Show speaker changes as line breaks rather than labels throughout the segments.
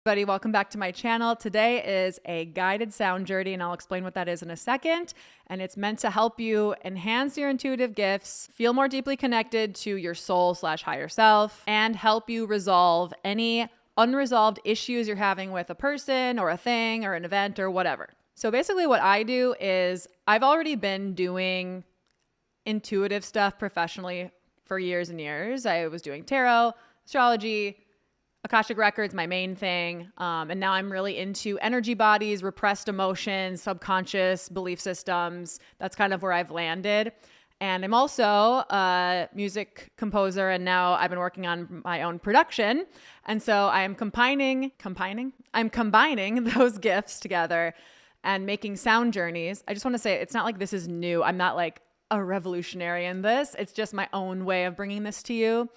Everybody, welcome back to my channel. Today is a guided sound journey, and I'll explain what that is in a second. And it's meant to help you enhance your intuitive gifts, feel more deeply connected to your soul/higher self, and help you resolve any unresolved issues you're having with a person or a thing or an event or whatever. So basically what I do is I've already been doing intuitive stuff professionally for years and years. I was doing tarot, astrology, Akashic Records, my main thing. And now I'm really into energy bodies, repressed emotions, subconscious belief systems. That's kind of where I've landed. And I'm also a music composer, and now I've been working on my own production. And so I am combining those gifts together and making sound journeys. I just want to say, it's not like this is new. I'm not like a revolutionary in this. It's just my own way of bringing this to you.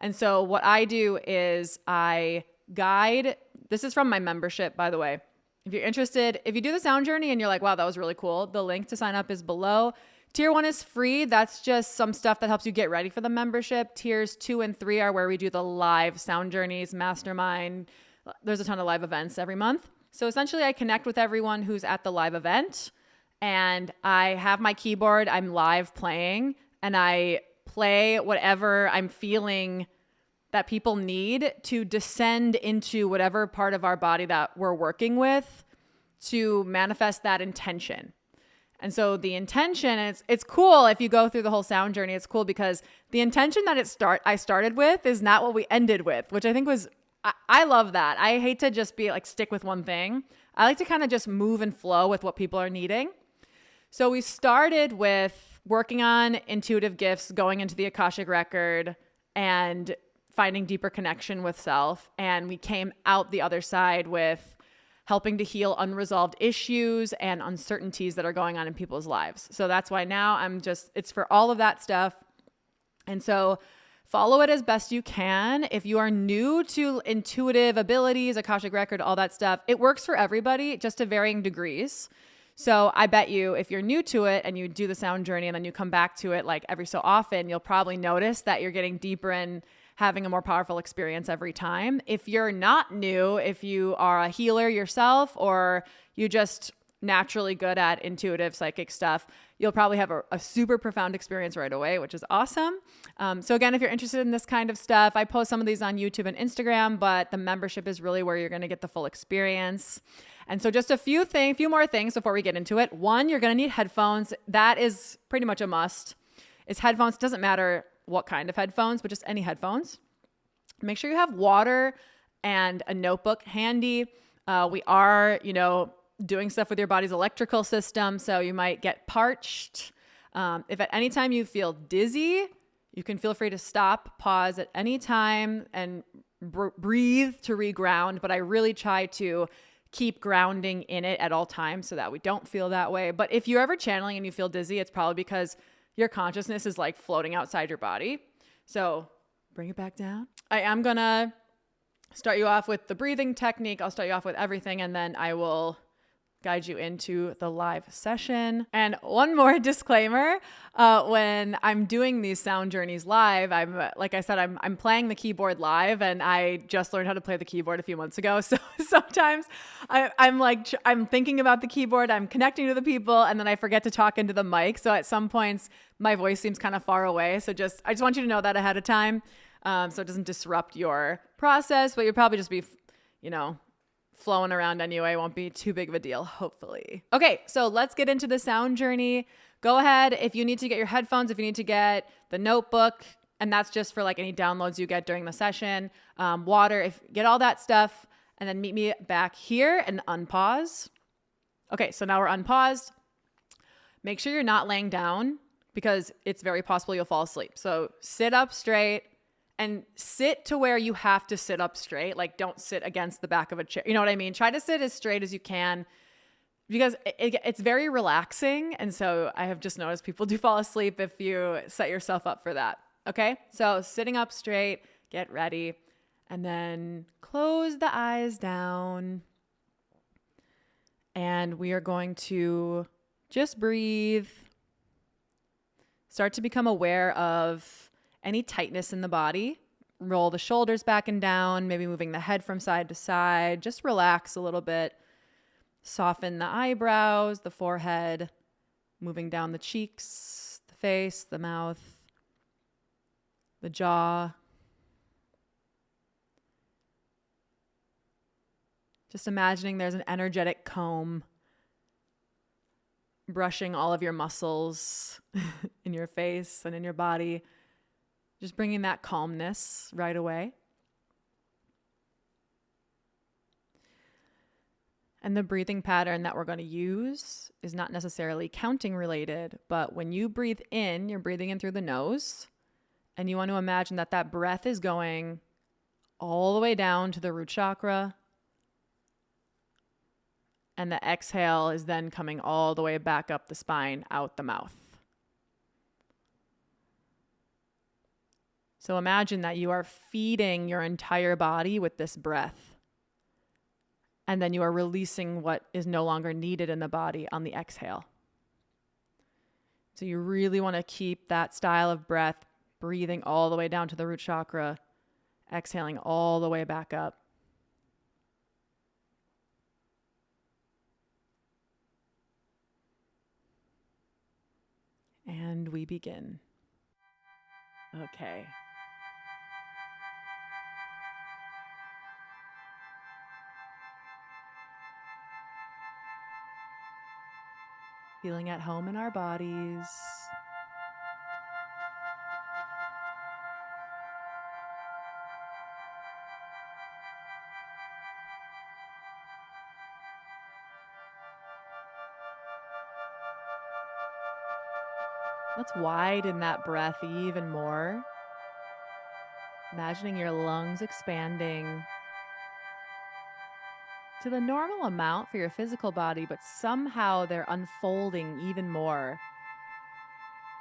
And so what I do is I guide, this is from my membership, by the way. If you're interested, if you do the sound journey and you're like, wow, that was really cool, the link to sign up is below. Tier 1 is free. That's just some stuff that helps you get ready for the membership. Tiers 2 and 3 are where we do the live sound journeys, mastermind. There's a ton of live events every month. So essentially I connect with everyone who's at the live event, and I have my keyboard, I'm live playing, and I play whatever I'm feeling that people need to descend into whatever part of our body that we're working with to manifest that intention. And so the intention, it's cool if you go through the whole sound journey. It's cool because the intention that I started with is not what we ended with, which I think was, I love that. I hate to just be like stick with one thing. I like to kind of just move and flow with what people are needing. So we started with working on intuitive gifts, going into the Akashic Record and finding deeper connection with self. And we came out the other side with helping to heal unresolved issues and uncertainties that are going on in people's lives. So that's why now it's for all of that stuff. And so follow it as best you can. If you are new to intuitive abilities, Akashic Record, all that stuff, it works for everybody, just to varying degrees. So I bet you if you're new to it and you do the sound journey and then you come back to it like every so often, you'll probably notice that you're getting deeper and having a more powerful experience every time. If you're not new, if you are a healer yourself or you just naturally good at intuitive psychic stuff, you'll probably have a super profound experience right away, which is awesome. So again, if you're interested in this kind of stuff, I post some of these on YouTube and Instagram, but the membership is really where you're going to get the full experience. And so just a few more things before we get into it. One, you're going to need headphones. That is pretty much a must. It's headphones. It doesn't matter what kind of headphones, but just any headphones. Make sure you have water and a notebook handy. We are, doing stuff with your body's electrical system, so you might get parched. If at any time you feel dizzy, you can feel free to stop, pause at any time, and breathe to reground. But I really try to keep grounding in it at all times so that we don't feel that way. But if you're ever channeling and you feel dizzy, it's probably because your consciousness is like floating outside your body. So bring it back down. I am gonna start you off with the breathing technique. I'll start you off with everything, and then I will guide you into the live session. And one more disclaimer, when I'm doing these sound journeys live, like I said, I'm playing the keyboard live, and I just learned how to play the keyboard a few months ago. So sometimes I'm thinking about the keyboard, I'm connecting to the people, and then I forget to talk into the mic. So at some points my voice seems kind of far away. So I just want you to know that ahead of time. So it doesn't disrupt your process, but you'll probably just be, flowing around anyway. Won't be too big of a deal, hopefully. Okay, so let's get into the sound journey. Go ahead if you need to get your headphones, if you need to get the notebook, and that's just for like any downloads you get during the session, water, get all that stuff, and then meet me back here and unpause. Okay, so now we're unpaused. Make sure you're not laying down because it's very possible you'll fall asleep. So sit up straight. And sit to where you have to sit up straight. Like, don't sit against the back of a chair. You know what I mean? Try to sit as straight as you can because it's very relaxing. And so I have just noticed people do fall asleep if you set yourself up for that. Okay? So sitting up straight, get ready, and then close the eyes down. And we are going to just breathe. Start to become aware of any tightness in the body. roll the shoulders back and down, maybe moving the head from side to side. Just relax a little bit. Soften the eyebrows, the forehead, moving down the cheeks, the face, the mouth, the jaw. Just imagining there's an energetic comb brushing all of your muscles in your face and in your body. Just bringing that calmness right away. And the breathing pattern that we're going to use is not necessarily counting related, but when you breathe in, you're breathing in through the nose, and you want to imagine that that breath is going all the way down to the root chakra, and the exhale is then coming all the way back up the spine, out the mouth. So imagine that you are feeding your entire body with this breath. And then you are releasing what is no longer needed in the body on the exhale. So you really want to keep that style of breath, breathing all the way down to the root chakra, exhaling all the way back up. And we begin. Okay. Feeling at home in our bodies. Let's widen that breath even more. Imagining your lungs expanding to the normal amount for your physical body, but somehow they're unfolding even more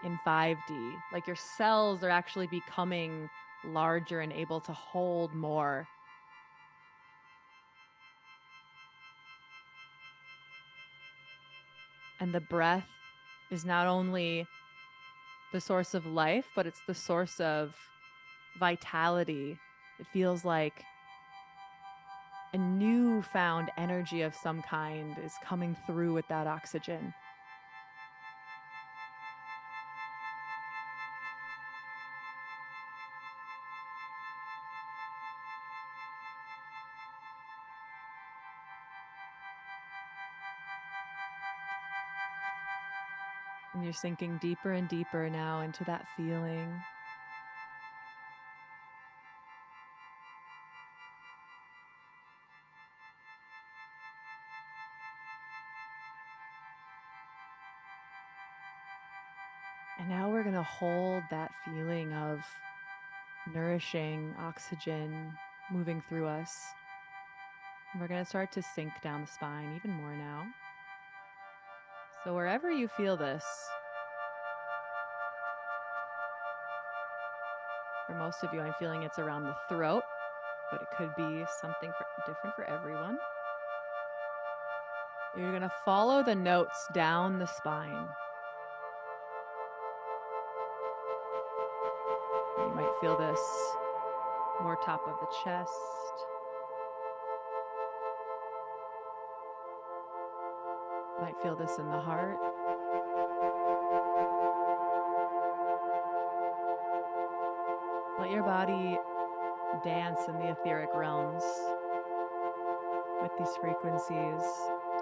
in 5D. Like your cells are actually becoming larger and able to hold more. And the breath is not only the source of life, but it's the source of vitality. It feels like a newfound energy of some kind is coming through with that oxygen. And you're sinking deeper and deeper now into that feeling. And now we're going to hold that feeling of nourishing oxygen moving through us. And we're going to start to sink down the spine even more now. So wherever you feel this, for most of you, I'm feeling it's around the throat, but it could be something different for everyone. You're going to follow the notes down the spine. You might feel this more top of the chest. You might feel this in the heart. Let your body dance in the etheric realms with these frequencies.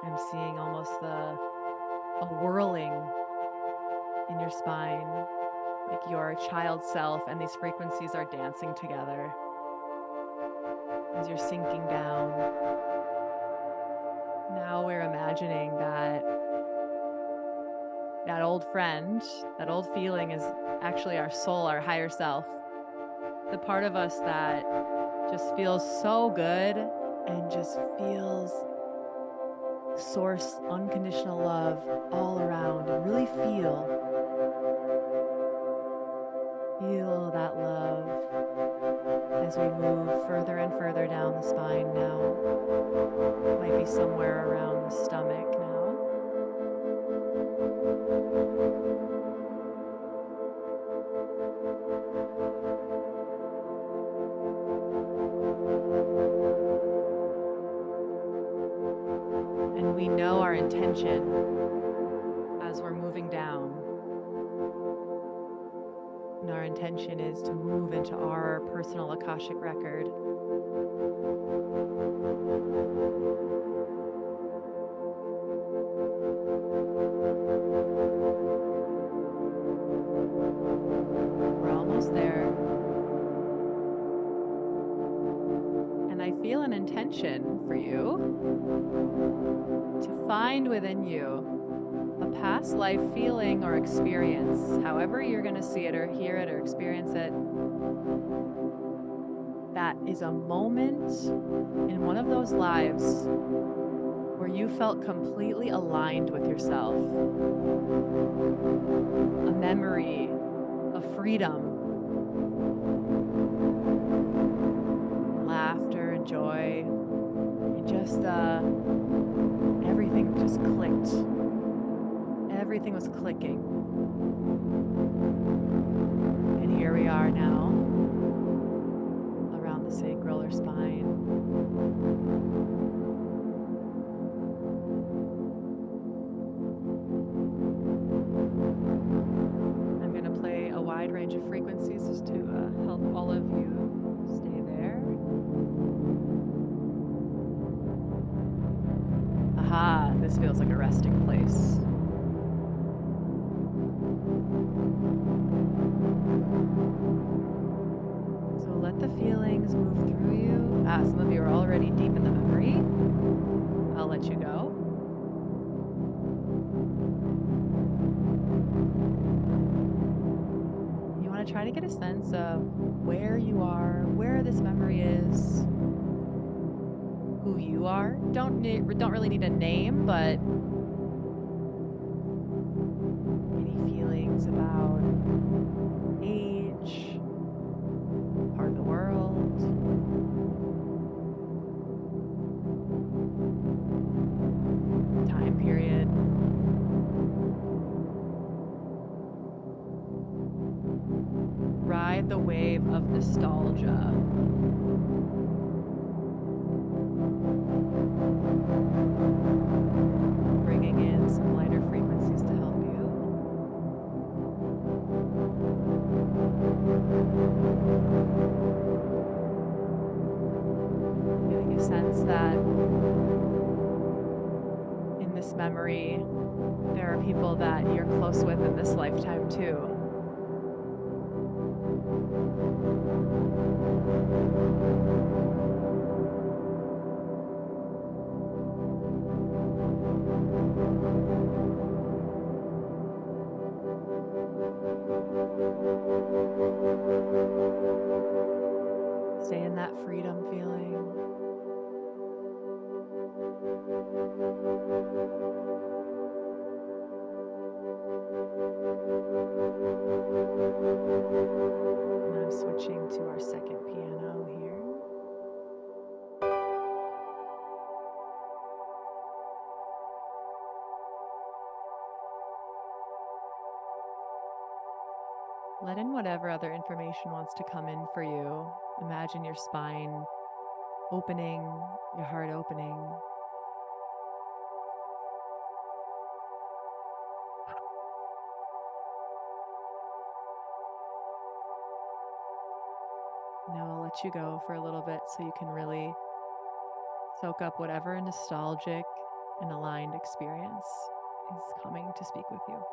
I'm seeing almost a whirling in your spine, like your child self and these frequencies are dancing together as you're sinking down. Now we're imagining that old friend, that old feeling is actually our soul, our higher self. The part of us that just feels so good and just feels source unconditional love all around, and really feel that love as we move further and further down the spine now. Might be somewhere around the stomach now. And we know our intention as we're moving down. And our intention is to move into our personal Akashic record. We're almost there. And I feel an intention for you to find within you a past life feeling or experience, however you're going to see it or hear it or experience it, that is a moment in one of those lives where you felt completely aligned with yourself. A memory of freedom, laughter and joy, and just everything just clicked. Everything was clicking. And here we are now, around the sacral or spine. I'm going to play a wide range of frequencies just to help all of you stay there. Aha, this feels like a resting place. So let the feelings move through you. Some of you are already deep in the memory. I'll let you go. You want to try to get a sense of where you are, where this memory is, who you are. Don't really need a name, but any feelings about age, part of the world, time period. Ride the wave of nostalgia. Bringing in some lighter frequencies to help you. Getting a sense that in this memory, there are people that you're close with in this lifetime too. Stay in that freedom feeling. And I'm switching to our second piano here. Let in whatever other information wants to come in for you. Imagine your spine opening, your heart opening. Now I'll let you go for a little bit so you can really soak up whatever nostalgic and aligned experience is coming to speak with you.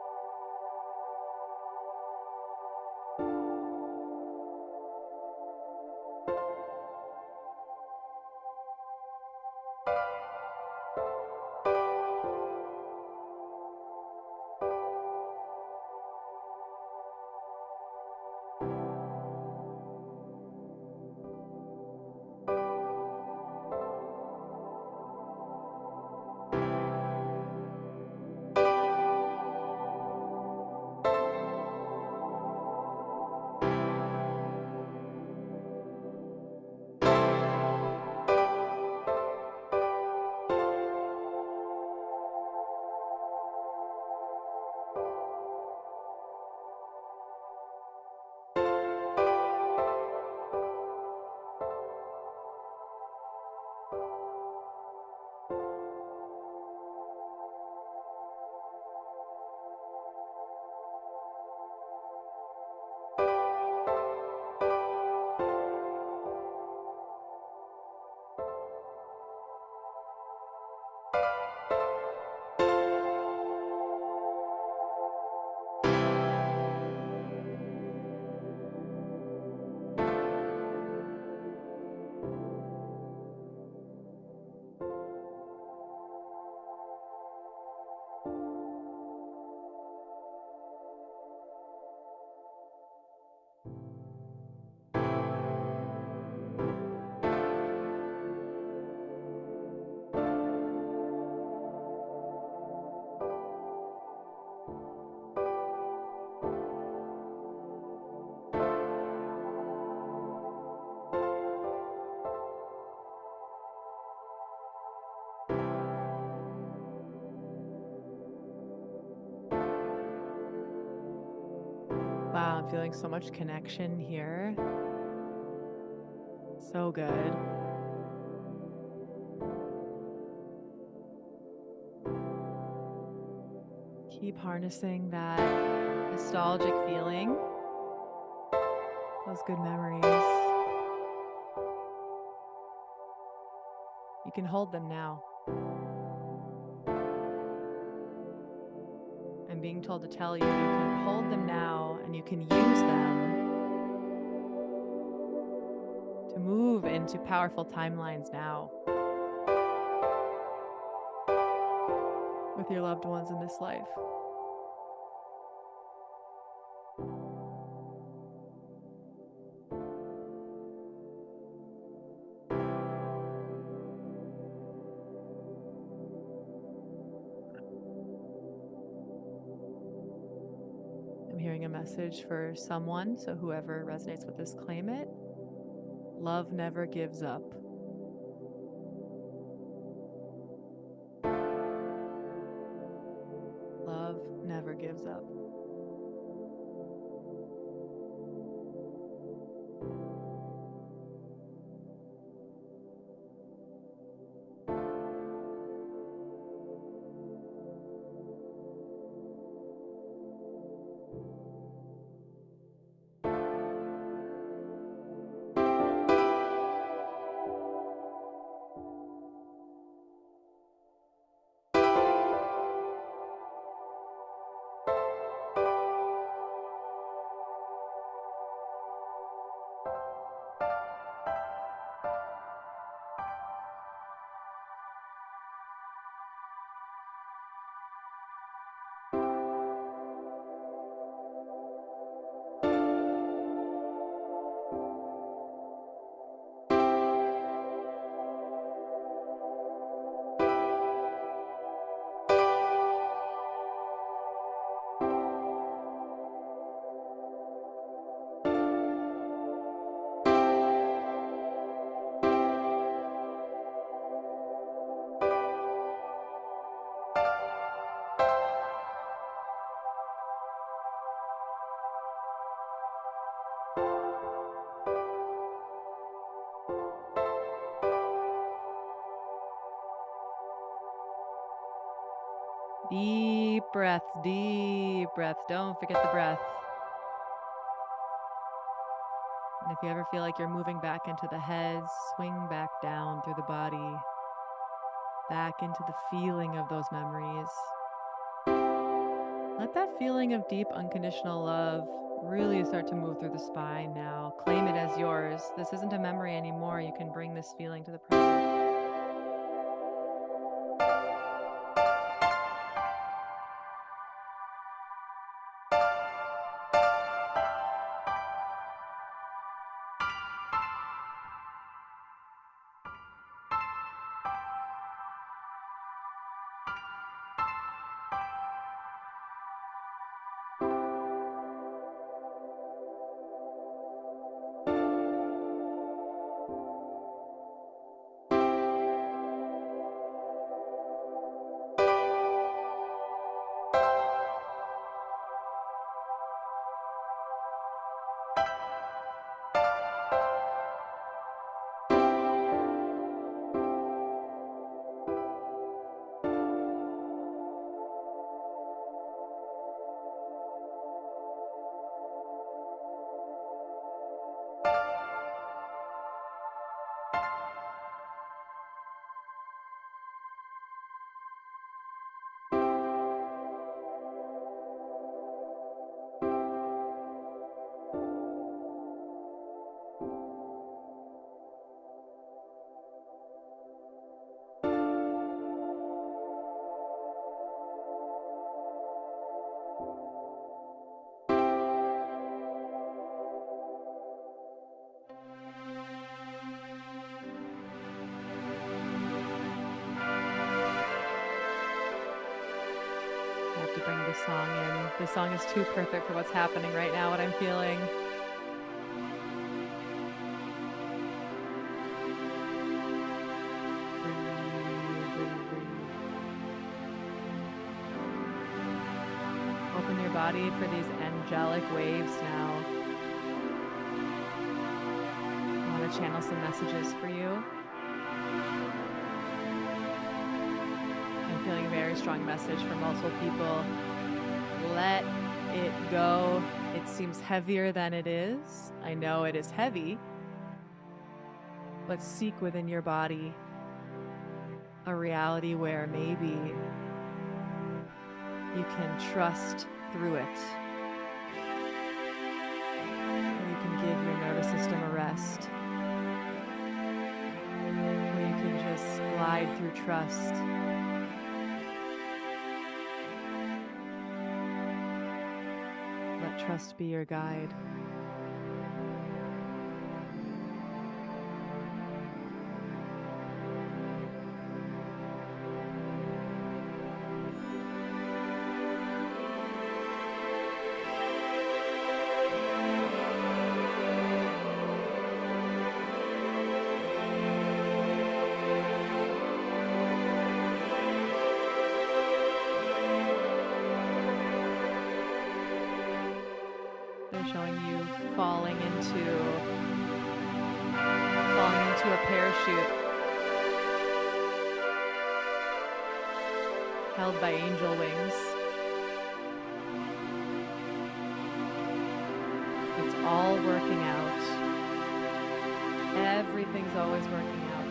I'm feeling so much connection here. So good. Keep harnessing that nostalgic feeling, those good memories. You can hold them now. I'm being told to tell you, you can hold them now and you can use them to move into powerful timelines now with your loved ones in this life. I'm hearing a message for someone, so whoever resonates with this, claim it. Love never gives up. Love never gives up. Deep breaths, deep breaths. Don't forget the breath. And if you ever feel like you're moving back into the head, swing back down through the body, back into the feeling of those memories. Let that feeling of deep unconditional love really start to move through the spine now. Claim it as yours. This isn't a memory anymore. You can bring this feeling to the present. I have to bring this song in. This song is too perfect for what's happening right now, what I'm feeling. Open your body for these end angelic waves now. I want to channel some messages for you. I'm feeling a very strong message from multiple people. Let it go. It seems heavier than it is. I know it is heavy, but seek within your body a reality where maybe you can trust through it. Where you can give your nervous system a rest. Where you can just glide through trust. Let trust be your guide. They're showing you falling into a parachute held by angel wings. It's all working out. Everything's always working out.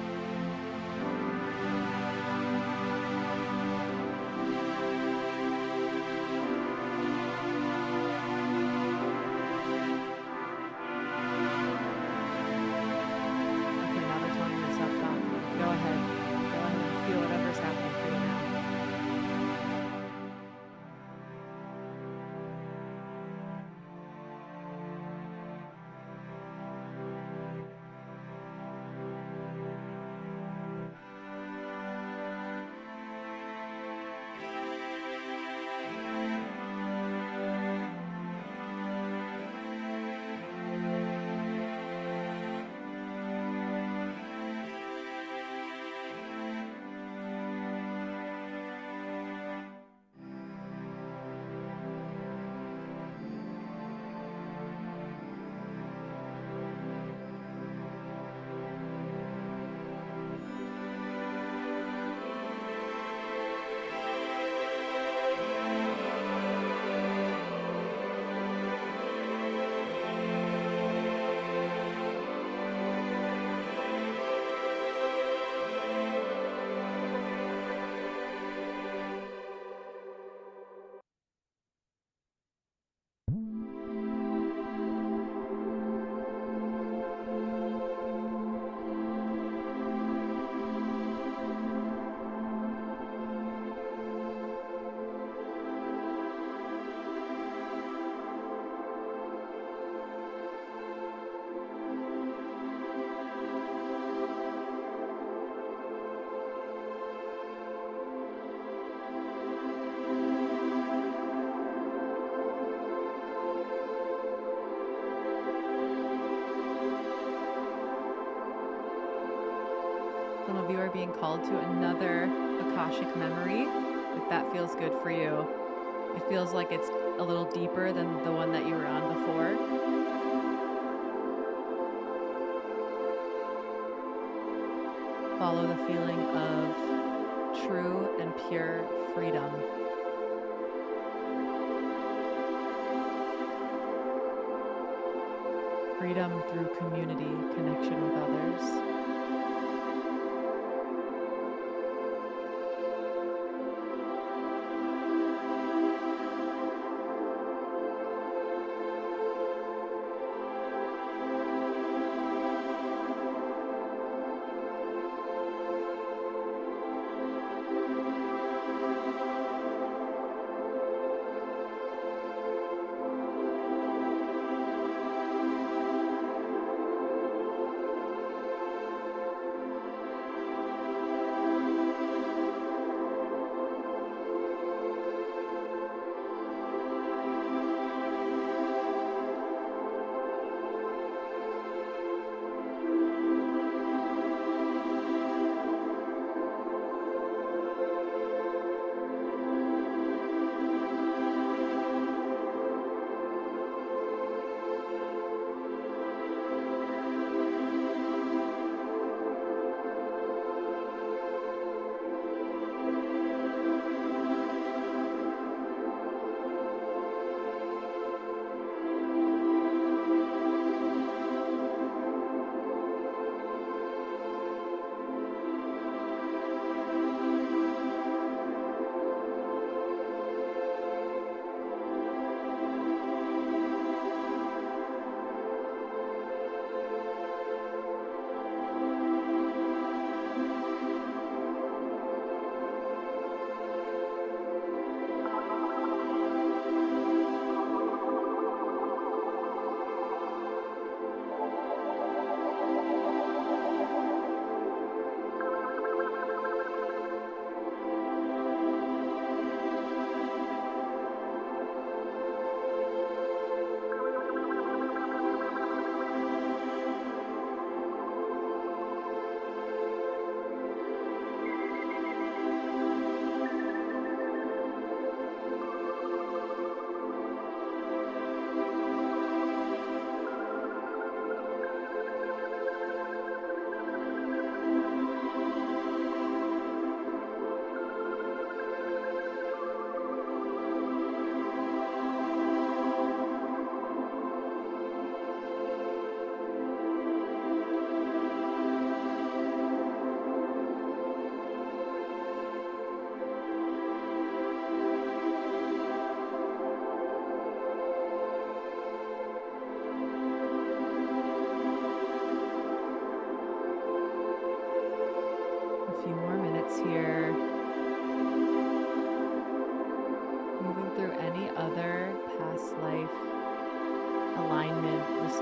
Some of you are being called to another Akashic memory, if that feels good for you. It feels like it's a little deeper than the one that you were on before. Follow the feeling of true and pure freedom. Freedom through community, connection with others.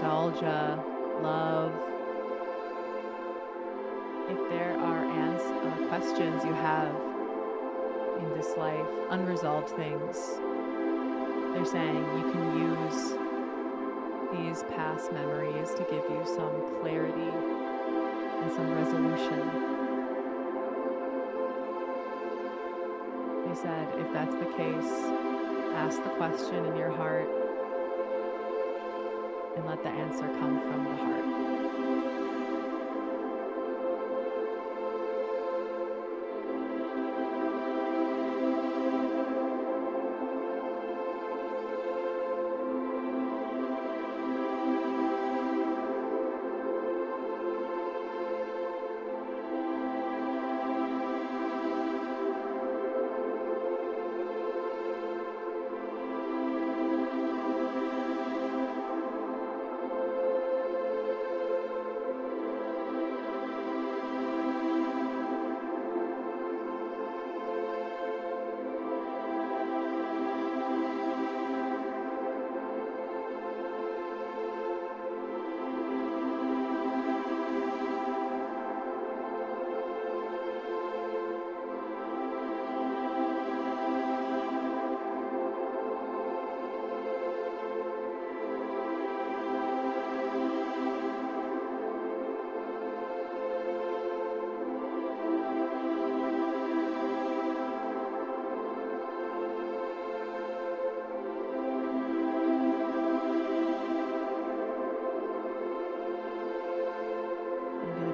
nostalgia, love. If there are questions you have in this life, unresolved things, they're saying you can use these past memories to give you some clarity and some resolution. They said if that's the case, ask the question in your heart and let the answer come from the heart.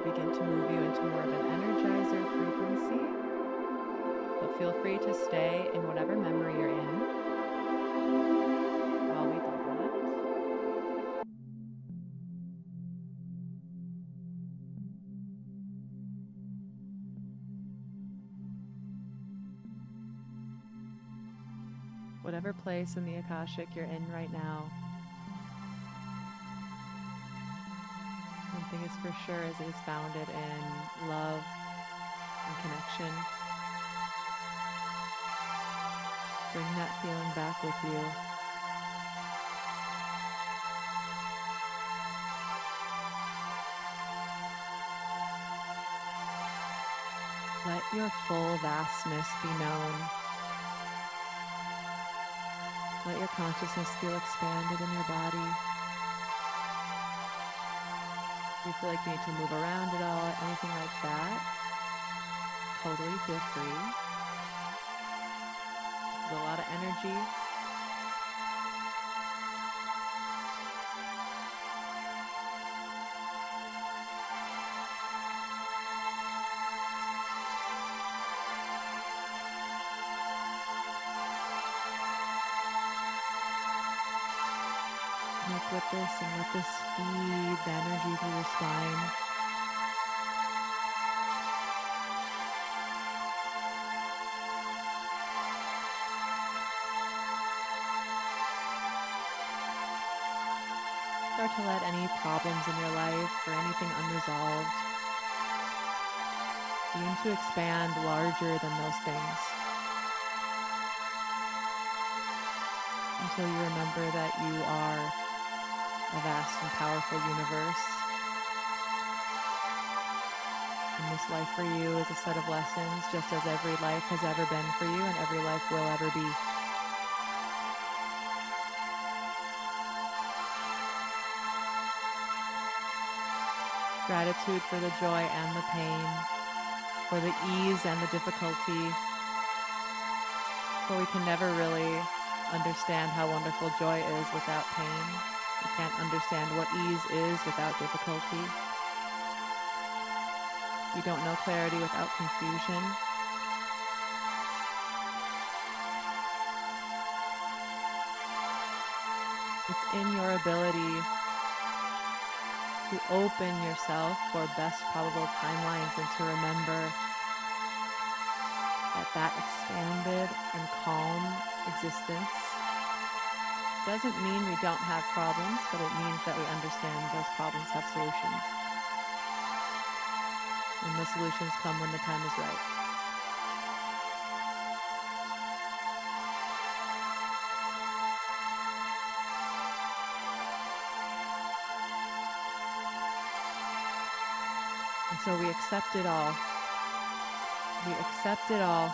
Begin to move you into more of an energizer frequency, but feel free to stay in whatever memory you're in while we do that. Whatever place in the Akashic you're in right now, one thing is for sure is it is founded in love and connection. Bring that feeling back with you. Let your full vastness be known. Let your consciousness feel expanded in your body. If you feel like you need to move around at all, anything like that, totally feel free. There's a lot of energy. Connect with this and let this feed the energy through your spine. Start to let any problems in your life or anything unresolved begin to expand larger than those things until you remember that you are a vast and powerful universe. And this life for you is a set of lessons, just as every life has ever been for you and every life will ever be. Gratitude for the joy and the pain, for the ease and the difficulty, for we can never really understand how wonderful joy is without pain. We can't understand what ease is without difficulty. We don't know clarity without confusion. It's in your ability to open yourself for best probable timelines and to remember that expanded and calm existence doesn't mean we don't have problems, but it means that we understand those problems have solutions. And the solutions come when the time is right. So we accept it all. We accept it all.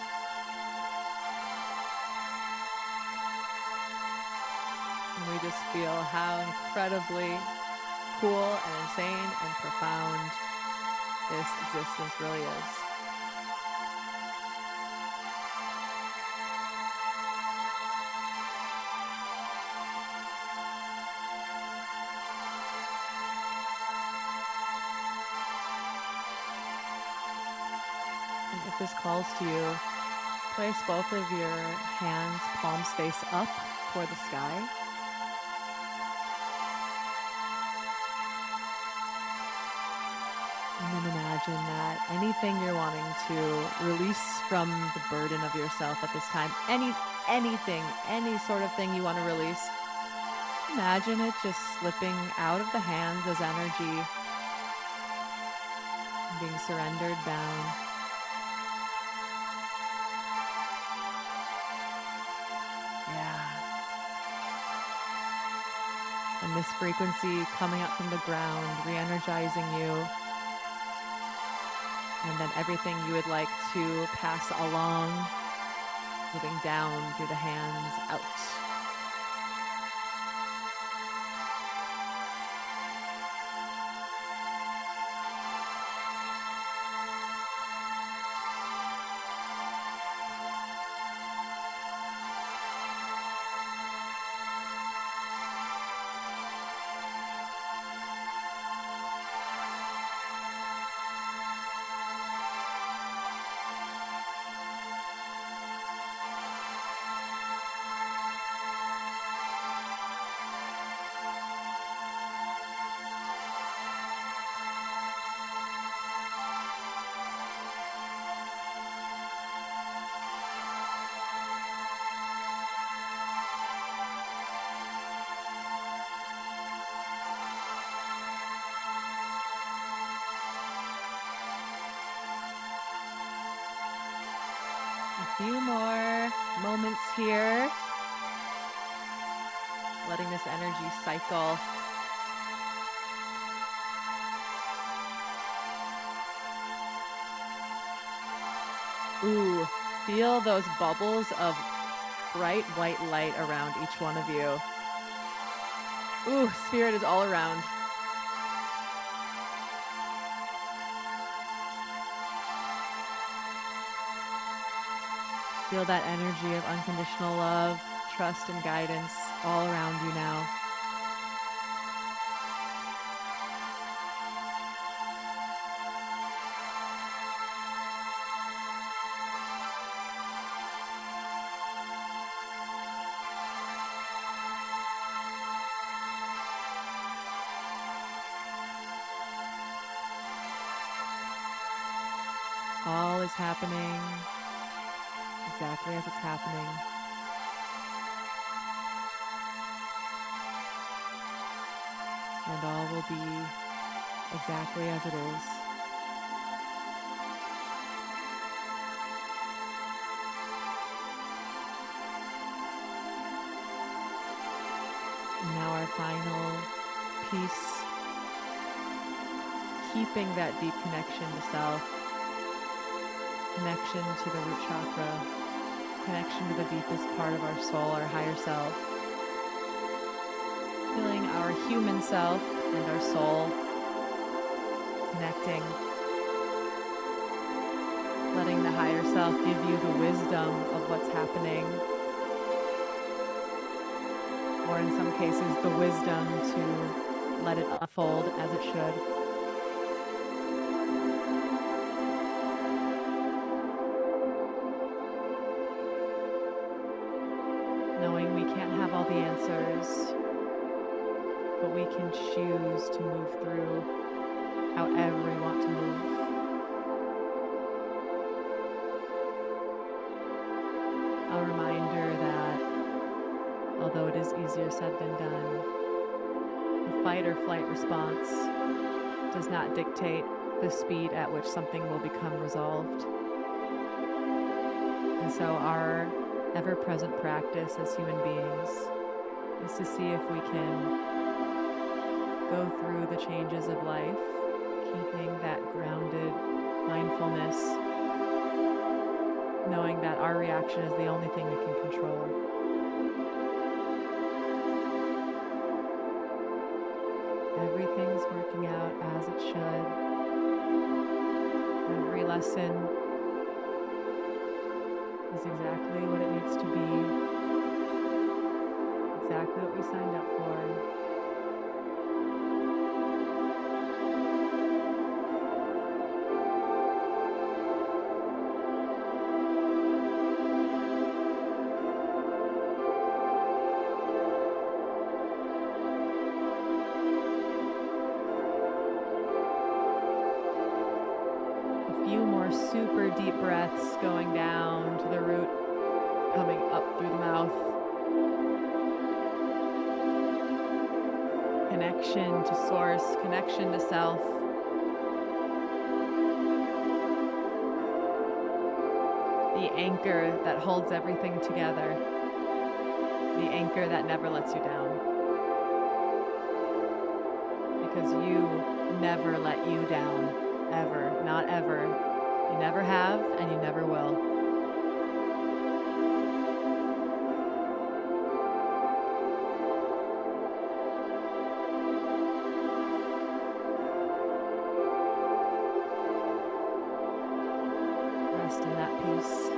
And we just feel how incredibly cool and insane and profound this existence really is. And if this calls to you, place both of your hands, palms face up toward the sky. And then imagine that anything you're wanting to release from the burden of yourself at this time, anything, any sort of thing you want to release, imagine it just slipping out of the hands as energy, being surrendered down. Yeah. And this frequency coming up from the ground, re-energizing you. And then everything you would like to pass along, moving down through the hands, out. A few more moments here, letting this energy cycle. Ooh, feel those bubbles of bright white light around each one of you. Ooh, spirit is all around. Feel that energy of unconditional love, trust, and guidance all around you now. All is happening exactly as it's happening. And all will be exactly as it is. And now our final piece, keeping that deep connection to self, connection to the root chakra, connection to the deepest part of our soul, our higher self. Feeling our human self and our soul connecting. Letting the higher self give you the wisdom of what's happening. Or in some cases, the wisdom to let it unfold as it should. Knowing we can't have all the answers, but we can choose to move through however we want to move. A reminder that although it is easier said than done, the fight or flight response does not dictate the speed at which something will become resolved. And so our ever-present practice as human beings is to see if we can go through the changes of life, Keeping that grounded mindfulness, knowing that our reaction is the only thing we can control. Everything's working out as it should. Every lesson is exactly what it needs to be, exactly what we signed up for. A few more super deep breaths going down to the root, coming up through the mouth. Connection to source, connection to self. The anchor that holds everything together. The anchor that never lets you down. Because you never let you down. Ever. Not ever. You never have, and you never will. Rest in that peace.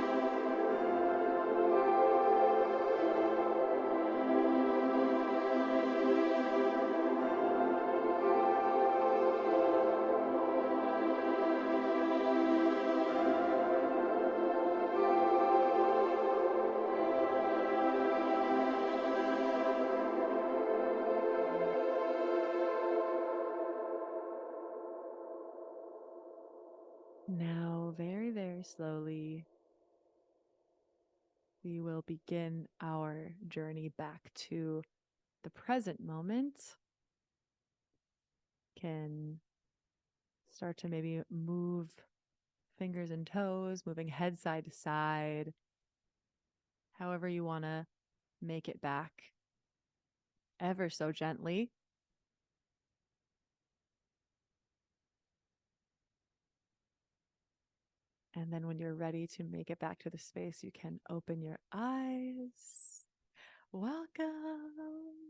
Now, very, very slowly, we will begin our journey back to the present moment. Can start to maybe move fingers and toes, moving head side to side, however you want to make it back ever so gently. And then when you're ready to make it back to the space, you can open your eyes. Welcome.